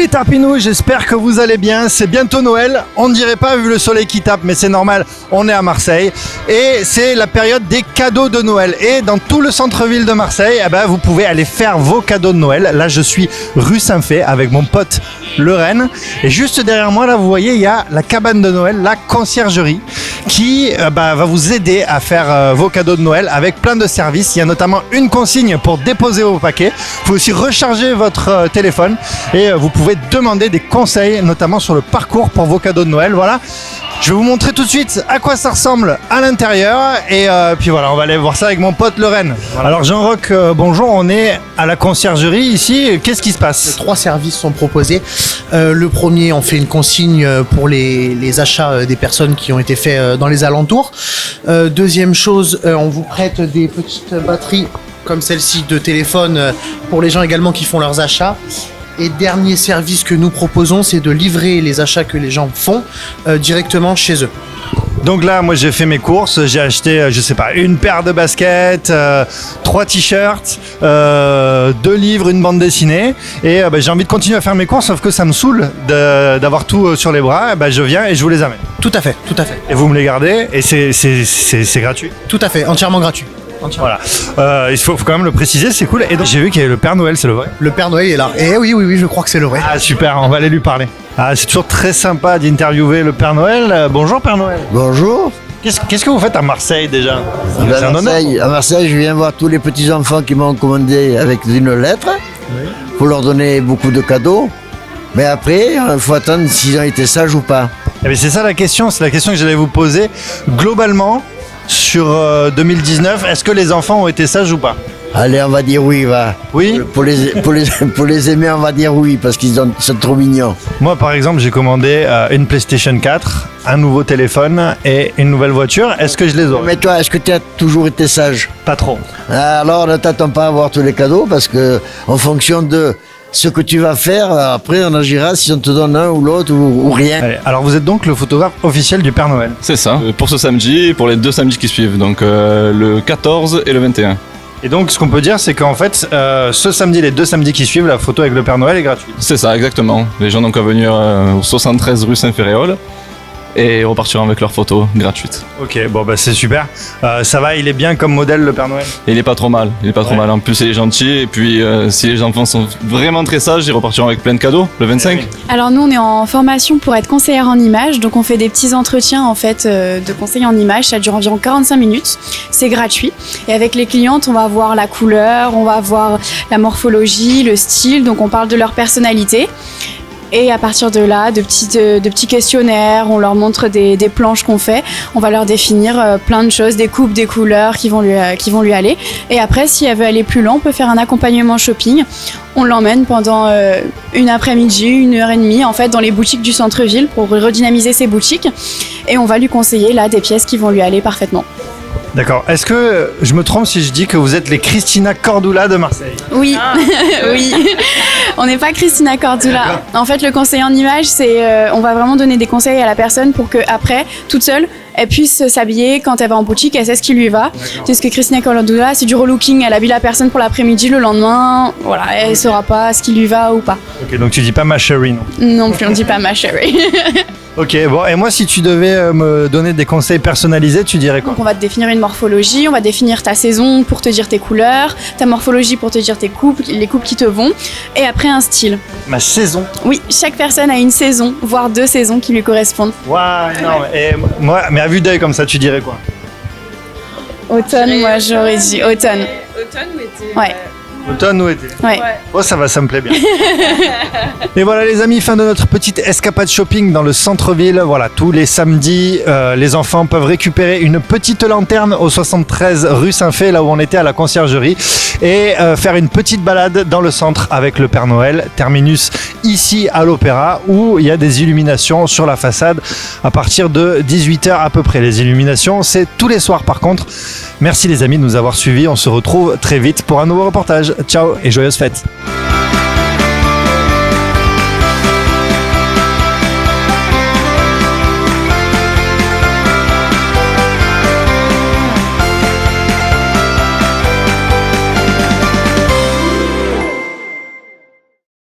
les Tarpinous, j'espère que vous allez bien. C'est bientôt Noël, on ne dirait pas vu le soleil qui tape, mais c'est normal, on est à Marseille. Et c'est la période des cadeaux de Noël. Et dans tout le centre-ville de Marseille, vous pouvez aller faire vos cadeaux de Noël. Là, je suis rue Saint-Fé avec mon pote Lorraine. Et juste derrière moi, là, vous voyez, il y a la cabane de Noël, la conciergerie, qui va vous aider à faire vos cadeaux de Noël avec plein de services. Il y a notamment une consigne pour déposer vos paquets. Vous pouvez aussi recharger votre téléphone et vous pouvez demander des conseils, notamment sur le parcours pour vos cadeaux de Noël. Voilà. Je vais vous montrer tout de suite à quoi ça ressemble à l'intérieur et puis voilà, on va aller voir ça avec mon pote Lorraine. Voilà. Alors Jean-Roch, bonjour, on est à la conciergerie ici, qu'est-ce qui se passe? 3 services sont proposés. Le premier, on fait une consigne pour les achats des personnes qui ont été faits dans les alentours. Deuxième chose, on vous prête des petites batteries comme celle-ci de téléphone pour les gens également qui font leurs achats. Et dernier service que nous proposons, c'est de livrer les achats que les gens font directement chez eux. Donc là, moi j'ai fait mes courses, j'ai acheté, je sais pas, une paire de baskets, 3 t-shirts, 2 livres, une bande dessinée. Et j'ai envie de continuer à faire mes courses, sauf que ça me saoule d'avoir tout sur les bras. Je viens et je vous les amène. Tout à fait, tout à fait. Et vous me les gardez et c'est gratuit. Tout à fait, entièrement gratuit. Voilà, il faut quand même le préciser, c'est cool. Et donc j'ai vu qu'il y avait le Père Noël, c'est le vrai? Le Père Noël est là. Et oui, je crois que c'est le vrai. Ah super, on va aller lui parler. Ah, c'est toujours très sympa d'interviewer le Père Noël. Bonjour Père Noël. Bonjour. Qu'est-ce que vous faites à Marseille déjà? C'est un honneur. À Marseille, je viens voir tous les petits-enfants qui m'ont commandé avec une lettre pour leur donner beaucoup de cadeaux. Mais après, il faut attendre s'ils ont été sages ou pas. Eh bien, c'est ça la question, c'est la question que j'allais vous poser. Globalement, sur 2019, est-ce que les enfants ont été sages ou pas? Allez, on va dire oui, va. Oui. Pour les aimer, on va dire oui, parce qu'ils sont trop mignons. Moi, par exemple, j'ai commandé une PlayStation 4, un nouveau téléphone et une nouvelle voiture. Est-ce que je les aurai? Mais toi, est-ce que tu as toujours été sage? Pas trop. Alors, ne t'attends pas à avoir tous les cadeaux, parce que en fonction de ce que tu vas faire, après on agira si on te donne un ou l'autre ou rien. Allez, alors vous êtes donc le photographe officiel du Père Noël? C'est ça, pour ce samedi et pour les 2 samedis qui suivent, donc le 14 et le 21. Et donc ce qu'on peut dire c'est qu'en fait ce samedi, les 2 samedis qui suivent, la photo avec le Père Noël est gratuite. C'est ça, exactement. Les gens n'ont qu'à venir au 73 rue Saint-Féréol et repartiront avec leurs photos gratuites. Ok, bon c'est super. Ça va, il est bien comme modèle le Père Noël? Et il est pas trop mal, En plus il est gentil et puis si les enfants sont vraiment très sages, ils repartiront avec plein de cadeaux le 25. Alors nous on est en formation pour être conseillère en images, donc on fait des petits entretiens en fait de conseils en images, ça dure environ 45 minutes, c'est gratuit. Et avec les clientes on va voir la couleur, on va voir la morphologie, le style, donc on parle de leur personnalité. Et à partir de là, de petits questionnaires, on leur montre des planches qu'on fait. On va leur définir plein de choses, des coupes, des couleurs qui vont lui aller. Et après, si elle veut aller plus loin, on peut faire un accompagnement shopping. On l'emmène pendant une après-midi, 1h30 en fait dans les boutiques du centre-ville pour redynamiser ses boutiques. Et on va lui conseiller là des pièces qui vont lui aller parfaitement. D'accord. Est-ce que je me trompe si je dis que vous êtes les Christina Cordula de Marseille? Oui, oui. On n'est pas Christina Cordula. En fait, le conseil en image, c'est on va vraiment donner des conseils à la personne pour que après, toute seule, elle puisse s'habiller quand elle va en boutique, elle sait ce qui lui va. C'est ce que Christina Cordula, c'est du relooking. Elle habille la personne pour l'après-midi, le lendemain, voilà, elle saura pas ce qui lui va ou pas. Ok, donc tu dis pas ma chérie, non? Non plus, on dit pas ma chérie. Ok, bon, et moi, si tu devais me donner des conseils personnalisés, tu dirais quoi? Donc, on va te définir une morphologie, on va définir ta saison pour te dire tes couleurs, ta morphologie pour te dire tes coupes, les coupes qui te vont, et après un style. Ma saison? Oui, chaque personne a une saison, voire 2 saisons qui lui correspondent. Waouh, énorme. Et moi, mais à vue d'œil comme ça, tu dirais quoi? Automne, moi j'aurais dit automne. Automne ou été? Ouais. Automne ou été? Ouais. Oh, ça va, ça me plaît bien. Et voilà les amis, fin de notre petite escapade shopping dans le centre-ville. Voilà, tous les samedis, les enfants peuvent récupérer une petite lanterne au 73 rue Saint-Fé, là où on était à la conciergerie, et faire une petite balade dans le centre avec le Père Noël. Terminus ici à l'Opéra, où il y a des illuminations sur la façade à partir de 18h à peu près. Les illuminations, c'est tous les soirs par contre. Merci les amis de nous avoir suivis. On se retrouve très vite pour un nouveau reportage. Ciao et joyeuses fêtes.